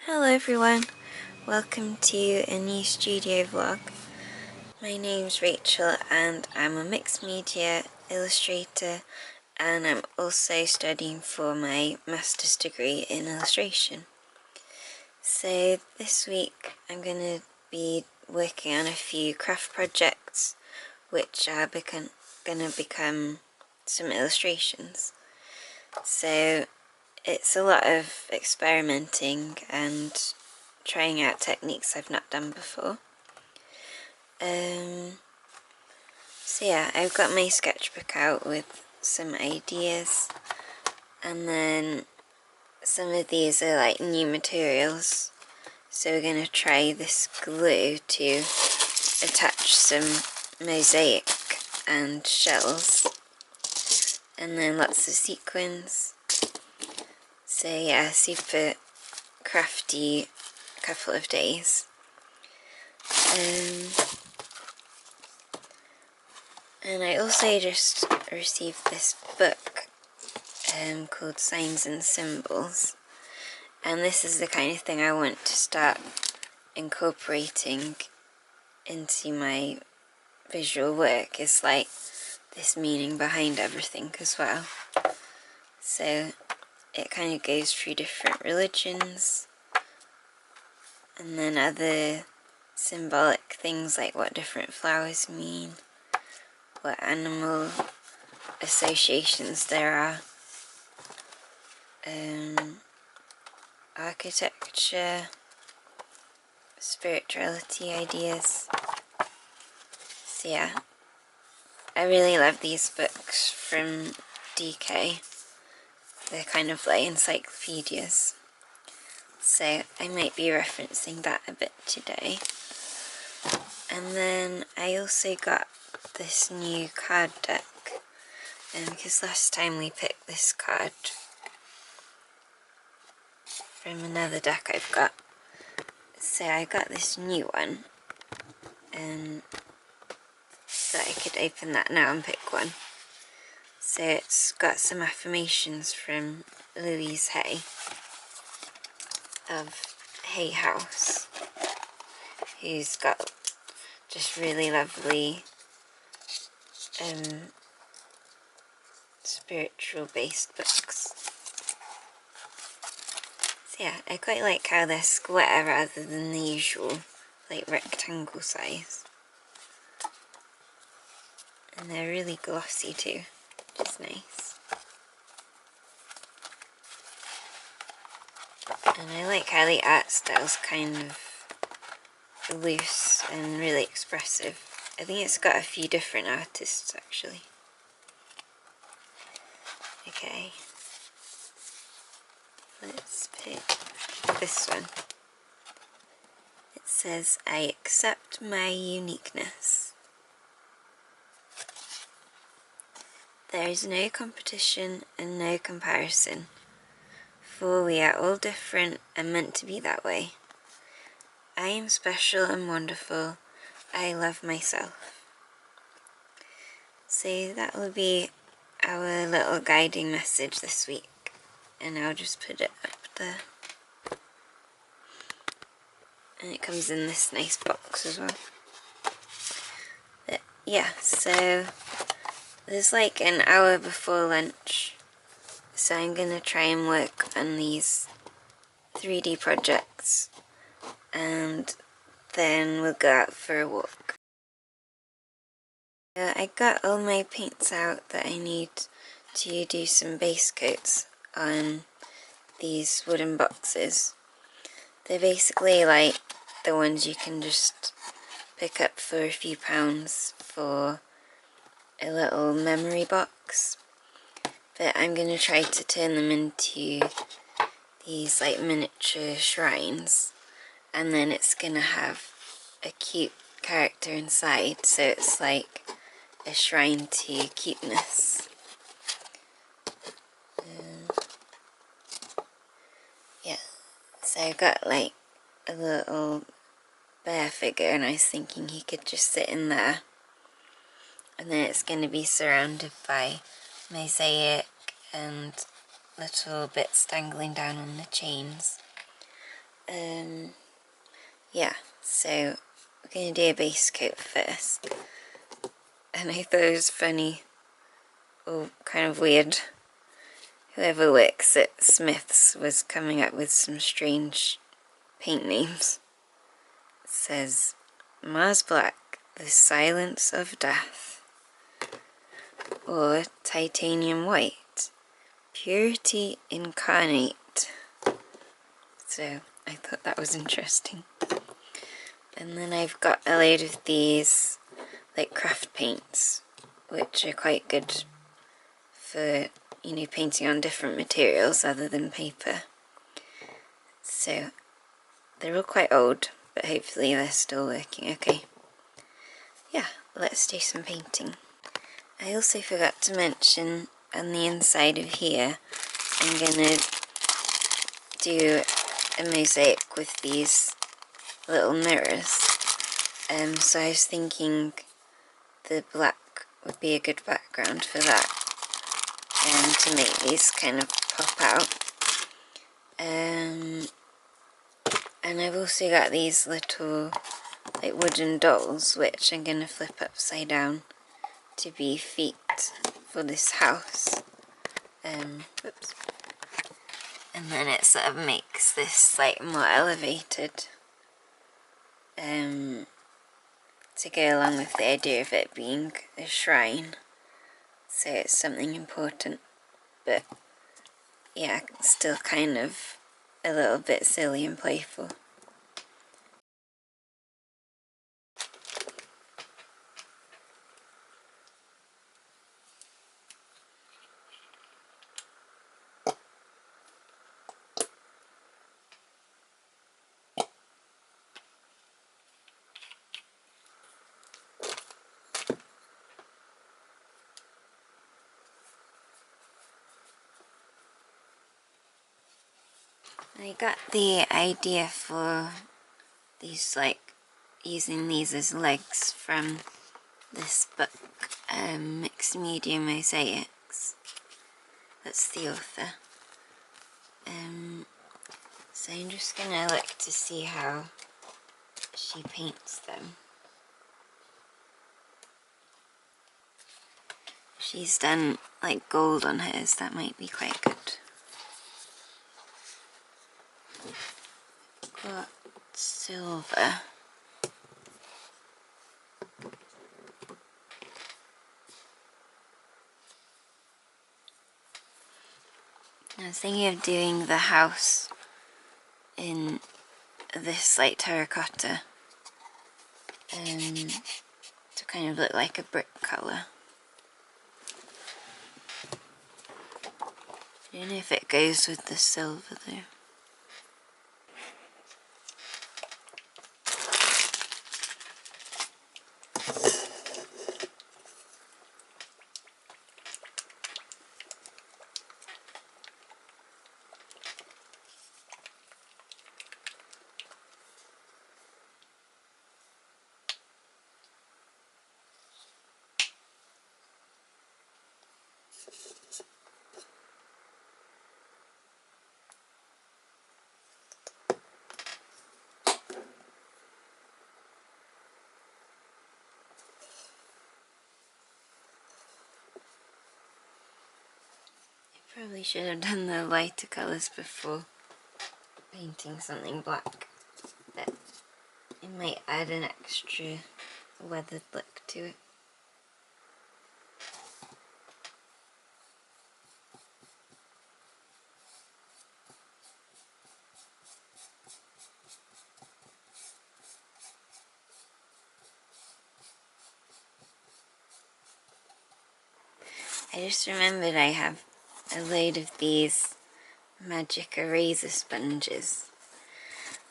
Hello everyone, welcome to a new studio vlog. My name's Rachel and I'm a mixed media illustrator, and I'm also studying for my master's degree in illustration. So this week I'm going to be working on a few craft projects which are going to become some illustrations. So it's a lot of experimenting and trying out techniques I've not done before. So yeah, I've got my sketchbook out with some ideas, and then some of these are like new materials. So we're going to try this glue to attach some mosaic and shells, and then lots of sequins. So yeah, super crafty couple of days. And I also just received this book called Signs and Symbols, and this is the kind of thing I want to start incorporating into my visual work. It's like this meaning behind everything as well. So it kind of goes through different religions and then other symbolic things like what different flowers mean, what animal associations there are, architecture, spirituality ideas. So yeah, I really love these books from DK. They're kind of like encyclopedias, so I might be referencing that a bit today. And then I also got this new card deck, because last time we picked this card from another deck I've got. So I got this new one, so I could open that now and pick one. So it's got some affirmations from Louise Hay of Hay House, who's got just really lovely spiritual based books. So yeah, I quite like how they're square rather than the usual like rectangle size. And they're really glossy too, which is nice. And I like how the art style's kind of loose and really expressive. I think it's got a few different artists actually. Okay, let's pick this one. It says, "I accept my uniqueness. There is no competition and no comparison, for we are all different and meant to be that way. I am special and wonderful. I love myself." So that will be our little guiding message this week, and I'll just put it up there. And it comes in this nice box as well. But yeah, so there's like an hour before lunch, so I'm gonna try and work on these 3D projects, and then we'll go out for a walk. I got all my paints out that I need to do some base coats on these wooden boxes. They're basically like the ones you can just pick up for a few pounds for a little memory box. But I'm going to try to turn them into these like miniature shrines, and then it's going to have a cute character inside, so it's like a shrine to cuteness. Yeah, so I got like a little bear figure, and I was thinking he could just sit in there, and then it's going to be surrounded by mosaic and little bits dangling down on the chains. Yeah, so we're going to do a base coat first. And I thought it was funny, or kind of weird. Whoever works at Smith's was coming up with some strange paint names. It says Mars Black, the silence of death. Or Titanium White, purity incarnate. So I thought that was interesting. And then I've got a load of these like craft paints, which are quite good for, you know, painting on different materials other than paper. So they're all quite old, but hopefully they're still working okay. Yeah, let's do some painting. I also forgot to mention on the inside of here, I'm gonna do a mosaic with these little mirrors. So I was thinking the black would be a good background for that, and to make these kind of pop out. And I've also got these little like wooden dolls, which I'm gonna flip upside down to be feet for this house. Whoops. And then it sort of makes this like more elevated, to go along with the idea of it being a shrine. So it's something important, but yeah, still kind of a little bit silly and playful. I got the idea for these, like, using these as legs from this book, Mixed Media Mosaics. That's the author. So I'm just gonna look to see how she paints them. She's done like gold on hers, that might be quite good. Got silver. I was thinking of doing the house in this like terracotta, to kind of look like a brick colour. I don't know if it goes with the silver though. Probably should have done the lighter colours before painting something black, but it might add an extra weathered look to it. I just remembered I have a load of these magic eraser sponges.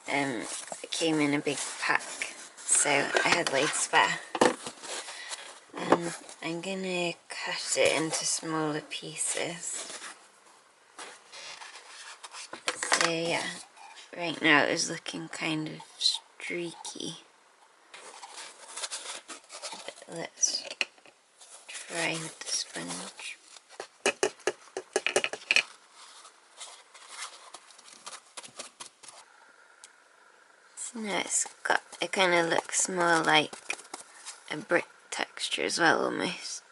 It came in a big pack, so I had loads spare. And I'm gonna cut it into smaller pieces. So yeah, right now it is looking kind of streaky. But let's try with the sponge. So now it kind of looks more like a brick texture as well, almost.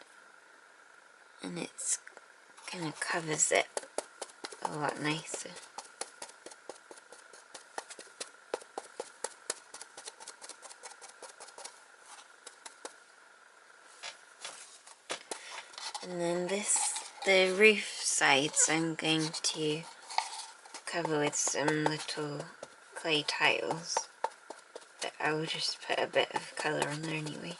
And it's kind of covers it a lot nicer. And then the roof sides I'm going to cover with some little clay tiles, but I will just put a bit of colour on there anyway.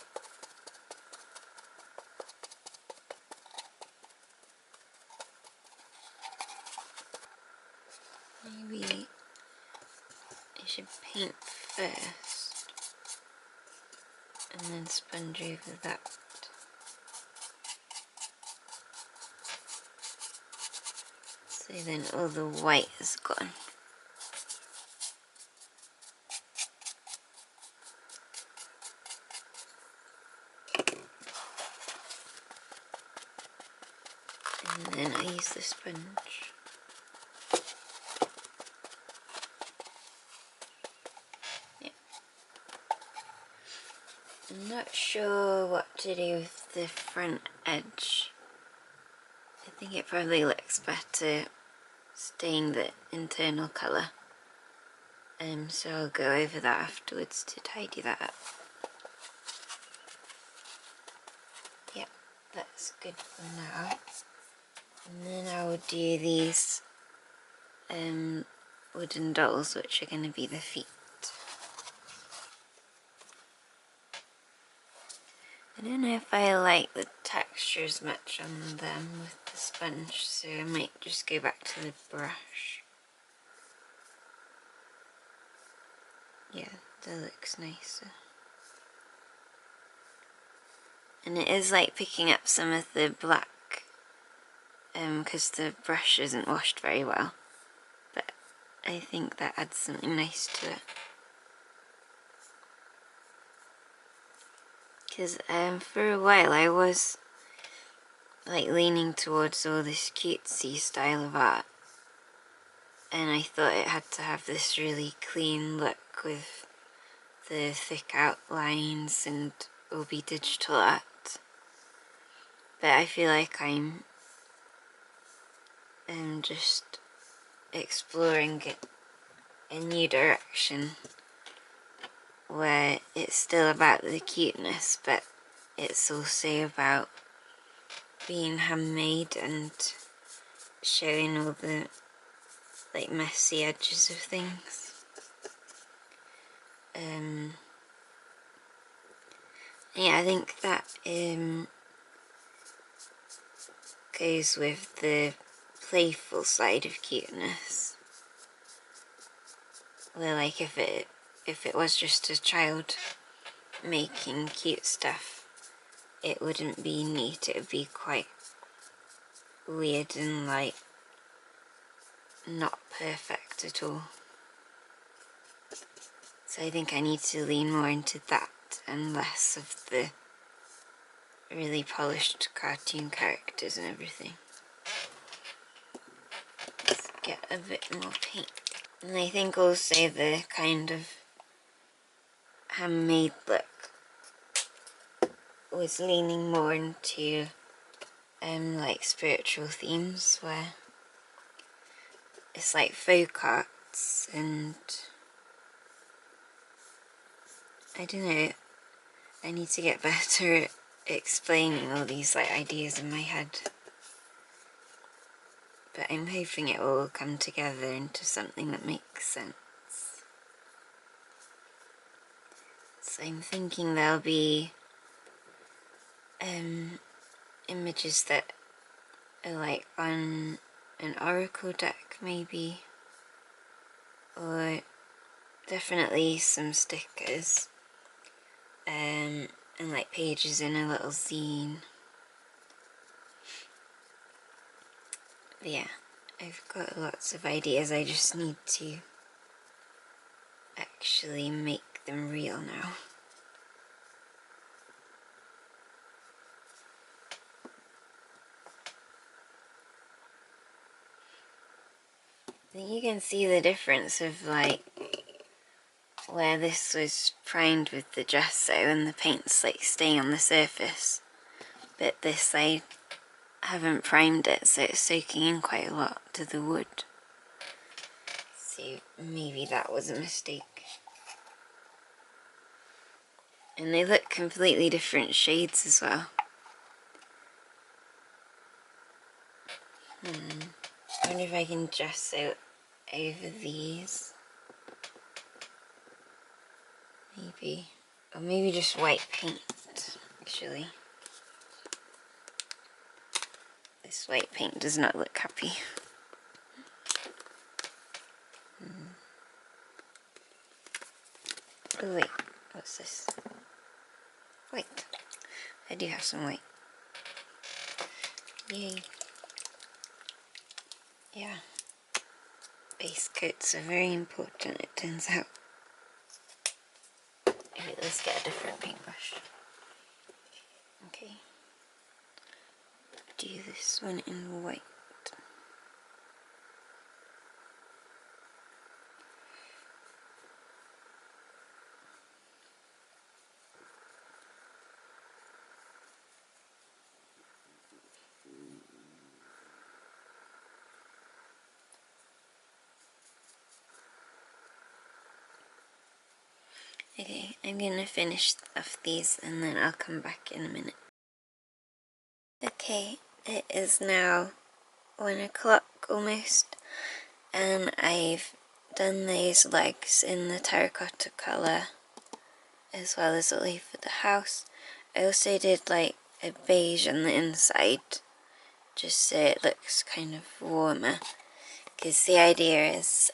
Maybe I should paint first and then sponge over that. So then all the white is gone. And then I use the sponge. Yeah. I'm not sure what to do with the front edge. I think it probably looks better staying the internal colour. So I'll go over that afterwards to tidy that up. Yep, that's good for now. And then I will do these wooden dolls, which are going to be the feet. I don't know if I like the texture as much on them with the sponge, so I might just go back to the brush. Yeah, that looks nicer. And it is like picking up some of the black, because the brush isn't washed very well. But I think that adds something nice to it. Because for a while I was like leaning towards all this cutesy style of art, and I thought it had to have this really clean look with the thick outlines and all be digital art. But I feel like I'm just exploring a new direction where it's still about the cuteness, but it's also about being handmade and showing all the like messy edges of things. Yeah, I think that goes with the playful side of cuteness. Where like if it was just a child making cute stuff, it wouldn't be neat, it would be quite weird and like not perfect at all. So I think I need to lean more into that and less of the really polished cartoon characters and everything. Let's get a bit more paint. And I think also the kind of handmade look was leaning more into like spiritual themes, where it's like folk arts, and I don't know, I need to get better at explaining all these like ideas in my head, but I'm hoping it will all come together into something that makes sense. So I'm thinking there'll be images that are like on an oracle deck maybe, or definitely some stickers, and like pages in a little zine. But yeah, I've got lots of ideas, I just need to actually make them real now. I think you can see the difference of like where this was primed with the gesso and the paint's like staying on the surface, but this I haven't primed it, so it's soaking in quite a lot to the wood. So maybe that was a mistake. And they look completely different shades as well. I wonder if I can gesso over these. Maybe. Or maybe just white paint, actually. This white paint does not look happy. Oh wait, what's this? White. I do have some white. Yay. Yeah. Base coats are very important, it turns out. Okay, let's get a different paintbrush. Okay. Do this one in white. Okay, I'm gonna finish off these and then I'll come back in a minute. Okay, it is now 1 o'clock almost, and I've done these legs in the terracotta colour as well as a leaf for the house. I also did like a beige on the inside just so it looks kind of warmer, because the idea is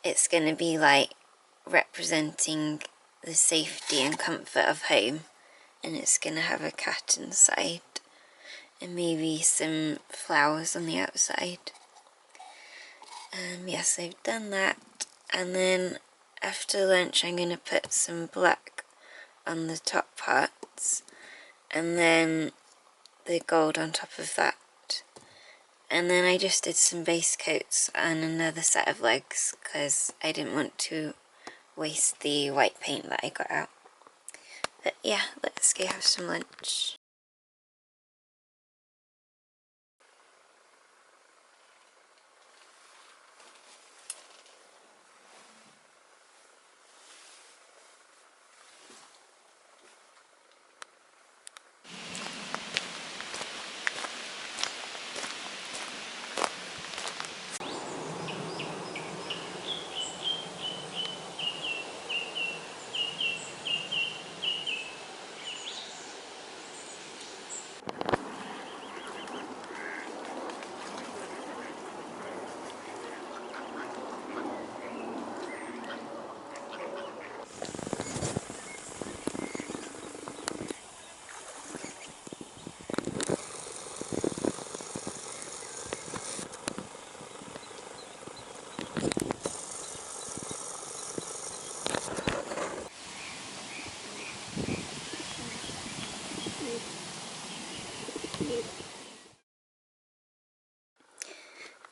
it's going to be like representing the safety and comfort of home, and it's going to have a cat inside and maybe some flowers on the outside. Yes, I've done that, and then after lunch I'm going to put some black on the top parts and then the gold on top of that, and then I just did some base coats on another set of legs because I didn't want to waste the white paint that I got out. But yeah, let's go have some lunch.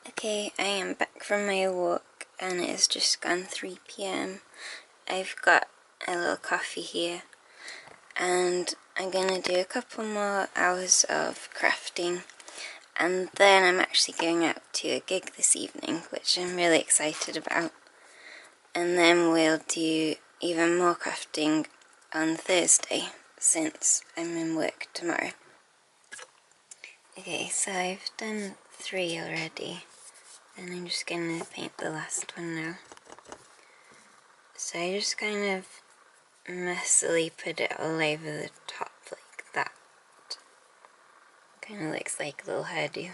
Okay, I am back from my walk and it has just gone 3 PM. I've got a little coffee here and I'm gonna do a couple more hours of crafting, and then I'm actually going out to a gig this evening, which I'm really excited about, and then we'll do even more crafting on Thursday since I'm in work tomorrow. Okay, so I've done 3 already, and I'm just going to paint the last one now. So I just kind of messily put it all over the top like that. Kind of looks like a little hairdo.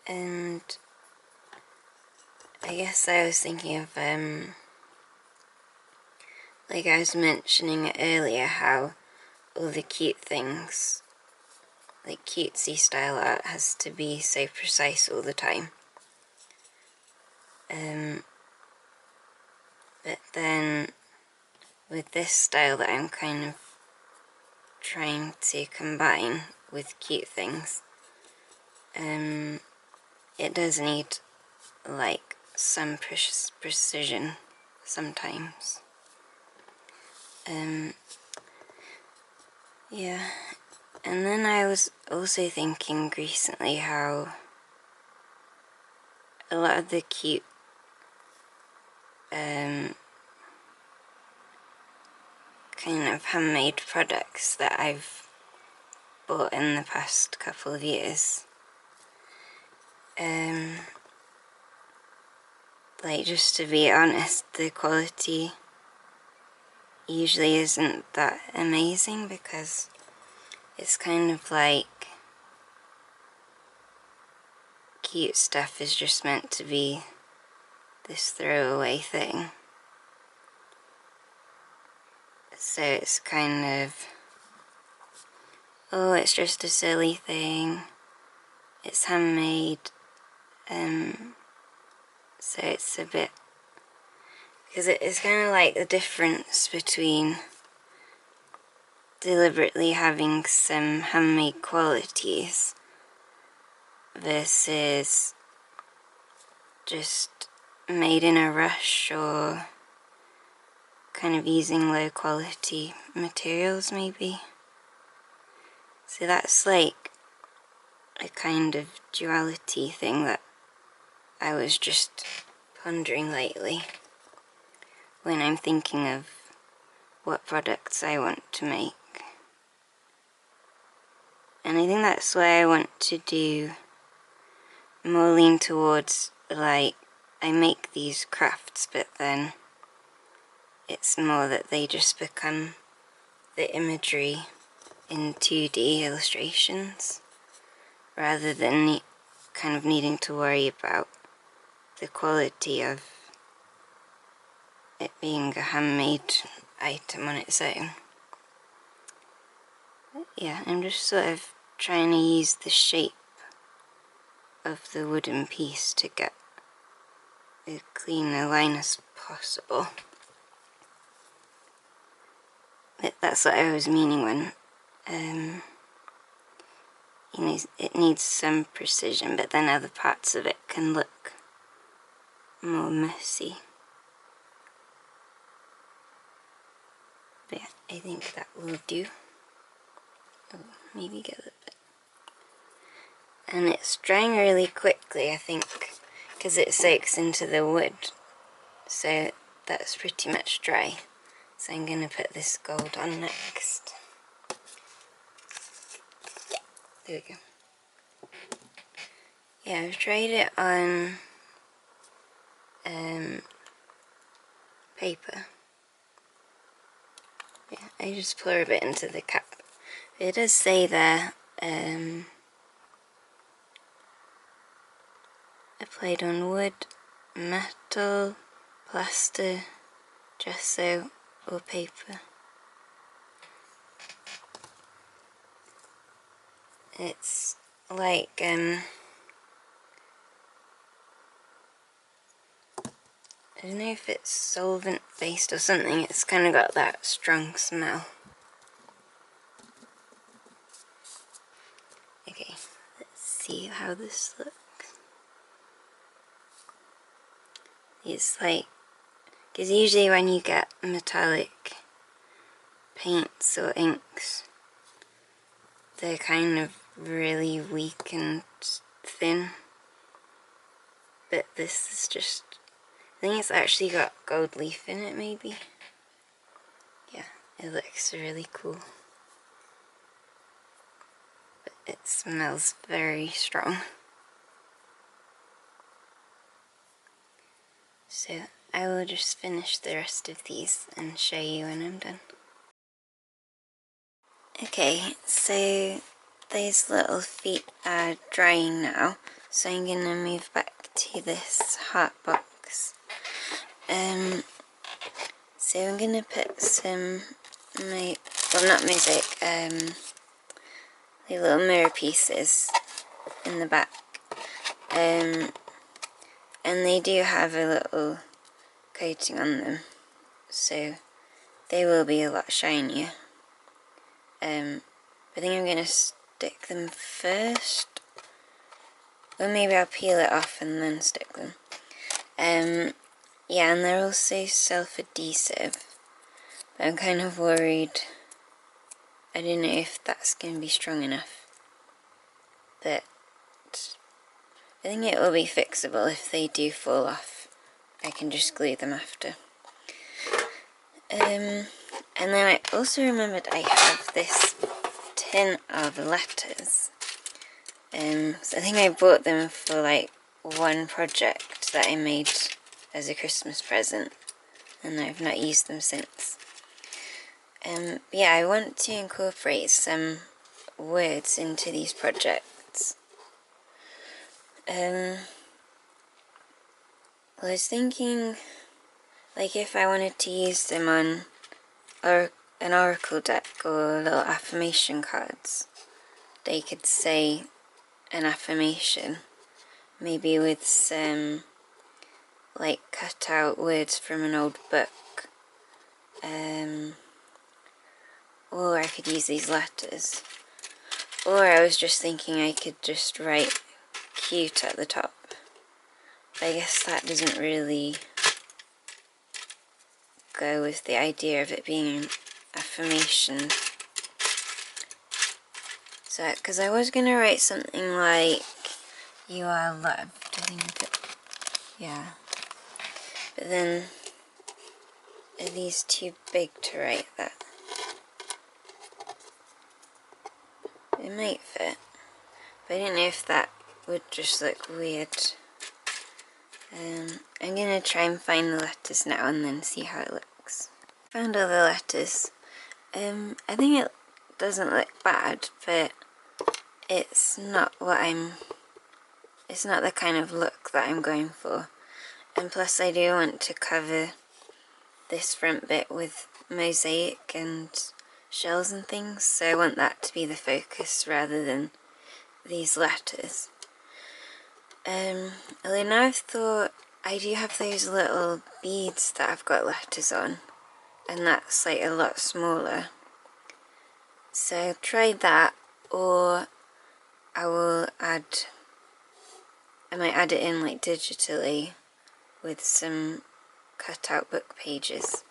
And I guess I was thinking of, like I was mentioning earlier, how all the cute things, like cutesy style art, has to be so precise all the time. But then with this style that I'm kind of trying to combine with cute things, it does need like some precision sometimes. Yeah, and then I was also thinking recently how a lot of the cute kind of handmade products that I've bought in the past couple of years, like, just to be honest, the quality usually isn't that amazing, because it's kind of like cute stuff is just meant to be this throwaway thing. So it's kind of, oh, it's just a silly thing, it's handmade, so it's a bit, because it's kind of like the difference between deliberately having some handmade qualities versus just made in a rush, or kind of using low quality materials maybe. So that's like a kind of duality thing that I was just pondering lately when I'm thinking of what products I want to make. And I think that's why I want to do more lean towards, like, I make these crafts, but then it's more that they just become the imagery in 2D illustrations, rather than kind of needing to worry about the quality of it being a handmade item on its own. Yeah, I'm just sort of trying to use the shape of the wooden piece to get as clean a line as possible. But that's what I was meaning when, you know, it needs some precision, but then other parts of it can look more messy. But yeah, I think that will do. Oh, maybe get a little bit. And it's drying really quickly, I think, because it soaks into the wood. So that's pretty much dry. So I'm going to put this gold on next. Yeah, there we go. Yeah, I've tried it on paper. Yeah, I just pour a bit into the cup. It does say there, applied on wood, metal, plaster, gesso, or paper. It's like, I don't know if it's solvent based or something, it's kind of got that strong smell. Okay, let's see how this looks. It's like, because usually when you get metallic paints or inks, they're kind of really weak and thin. But this is just, I think it's actually got gold leaf in it maybe. Yeah, it looks really cool. But it smells very strong. So I will just finish the rest of these and show you when I'm done. Okay, so these little feet are drying now, so I'm going to move back to this heart box. So I'm going to put some, well, not mosaic, the little mirror pieces in the back. And they do have a little coating on them, so they will be a lot shinier. I think I'm going to stick them first, or maybe I'll peel it off and then stick them. Yeah, and they're also self-adhesive, but I'm kind of worried. I don't know if that's going to be strong enough, but I think it will be fixable. If they do fall off, I can just glue them after. And then I also remembered I have this tin of letters. So I think I bought them for like one project that I made as a Christmas present, and I've not used them since. Yeah, I want to incorporate some words into these projects. Well, I was thinking, like, if I wanted to use them on an oracle deck or little affirmation cards, they could say an affirmation, maybe with some, like, cut out words from an old book. Or I could use these letters. Or I was just thinking I could just write cute at the top. But I guess that doesn't really go with the idea of it being an affirmation. So, because I was going to write something like, you are loved. I think yeah. But then, are these too big to write that? It might fit. But I don't know if that would just look weird. I'm going to try and find the letters now and then see how it looks. Found all the letters. I think it doesn't look bad, but it's not it's not the kind of look that I'm going for. And plus I do want to cover this front bit with mosaic and shells and things, so I want that to be the focus rather than these letters. Although now I've thought, I do have those little beads that I've got letters on, and that's like a lot smaller. So I'll try that, or I might add it in like digitally with some cut out book pages.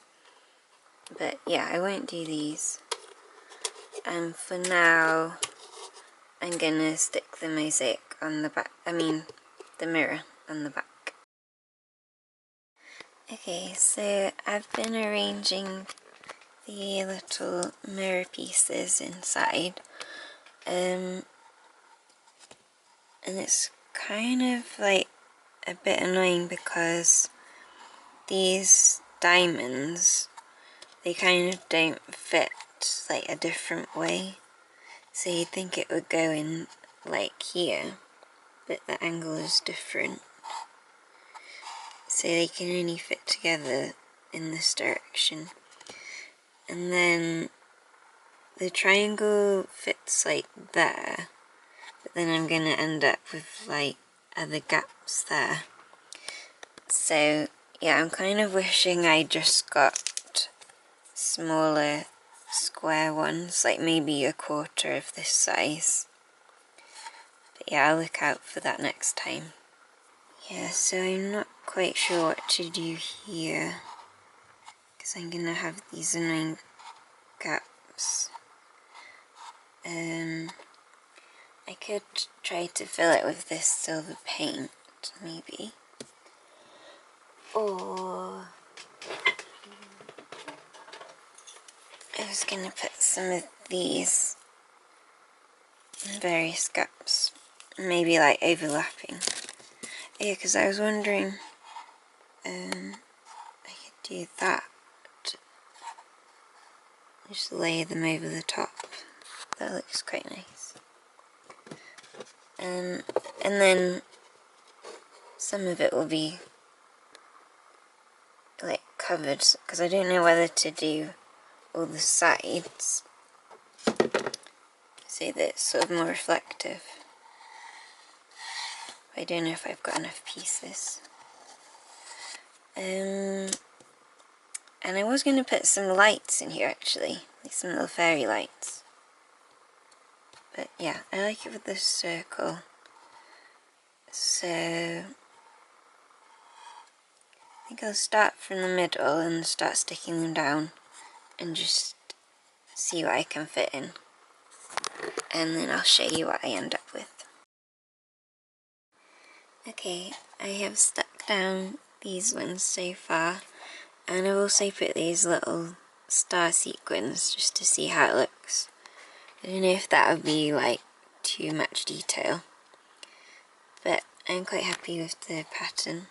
But yeah, I won't do these. And for now, I'm gonna stick the mosaic on the back, the mirror on the back. Okay, so I've been arranging the little mirror pieces inside, and it's kind of like a bit annoying because these diamonds, they kind of don't fit like a different way. So you'd think it would go in like here, but the angle is different. So they can only fit together in this direction. And then the triangle fits like there, but then I'm gonna end up with like other gaps there. So yeah, I'm kind of wishing I just got smaller square ones, like maybe a quarter of this size. But yeah, I'll look out for that next time. Yeah, so I'm not quite sure what to do here, because I'm gonna have these annoying gaps. I could try to fill it with this silver paint, maybe. Or I was gonna put some of these in various gaps, maybe like overlapping. Yeah, because I was wondering, I could do that. Just lay them over the top. That looks quite nice. And then some of it will be like covered, because I don't know whether to do all the sides so that it's sort of more reflective. I don't know if I've got enough pieces. And I was going to put some lights in here actually, like some little fairy lights. But yeah, I like it with this circle. So think I'll start from the middle and start sticking them down and just see what I can fit in, and then I'll show you what I end up with. Okay, I have stuck down these ones so far, and I've also put these little star sequins just to see how it looks. I don't know if that would be like too much detail, but I'm quite happy with the pattern.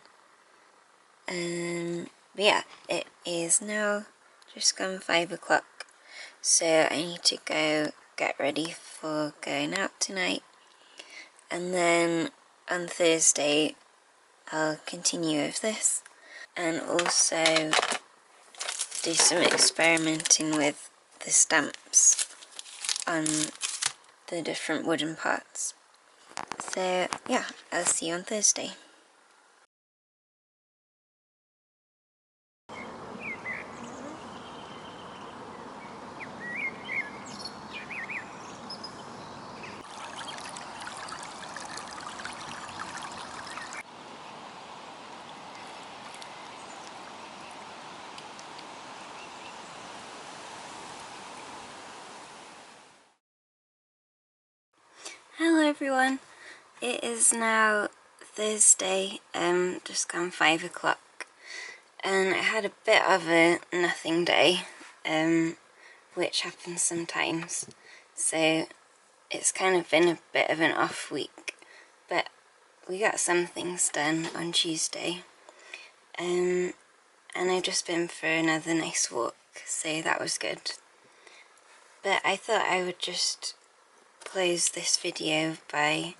But yeah, it is now just gone 5 o'clock, so I need to go get ready for going out tonight, and then on Thursday I'll continue with this and also do some experimenting with the stamps on the different wooden parts. So yeah, I'll see you on Thursday. Hello everyone, it is now Thursday, just gone 5 o'clock, and I had a bit of a nothing day, which happens sometimes, so it's kind of been a bit of an off week, but we got some things done on Tuesday, and I've just been for another nice walk, so that was good. But I thought I would just close this video by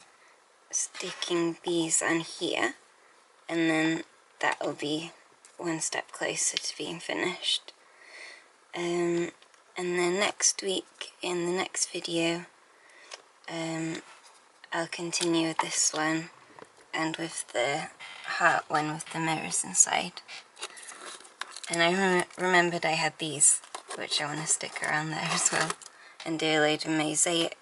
sticking these on here, and then that will be one step closer to being finished. And then next week, in the next video, I'll continue with this one and with the heart one with the mirrors inside. And I remembered I had these, which I want to stick around there as well, and do a load of mosaic.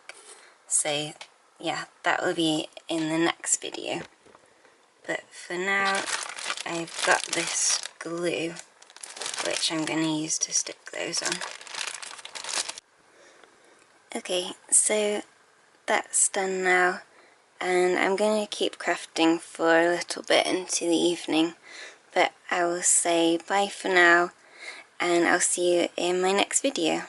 So yeah, that will be in the next video. But for now, I've got this glue, which I'm going to use to stick those on. Okay, so that's done now, and I'm going to keep crafting for a little bit into the evening, but I will say bye for now, and I'll see you in my next video.